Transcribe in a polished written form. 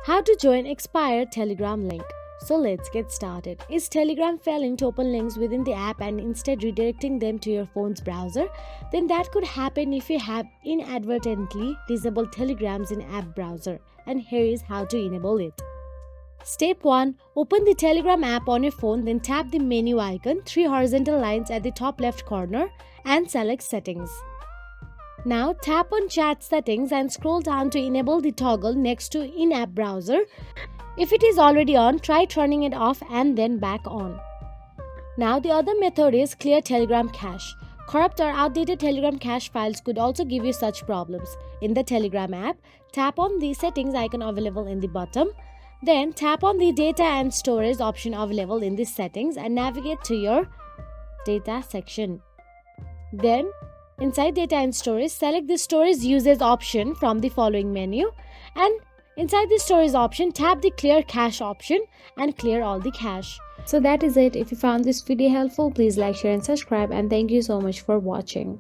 How to join expired Telegram link. So let's get started. Is Telegram failing to open links within the app and instead redirecting them to your phone's browser? Then that could happen if you have inadvertently disabled Telegrams in app browser. And here is how to enable it. Step 1. Open the Telegram app on your phone, then tap the menu icon, 3 horizontal lines at the top left corner, and select Settings. Now tap on Chat Settings and scroll down to enable the toggle next to In-App Browser. If it is already on, try turning it off and then back on. Now the other method is Clear Telegram Cache. Corrupt or outdated Telegram cache files could also give you such problems. In the Telegram app, tap on the Settings icon available in the bottom. Then tap on the Data and Storage option available in the Settings and navigate to your Data section. Then, inside Data and Storage, select the Storage Usage option from the following menu, and inside the Storage option, tap the Clear Cache option and clear all the cache. So that is it. If you found this video helpful, please like, share and subscribe, and thank you so much for watching.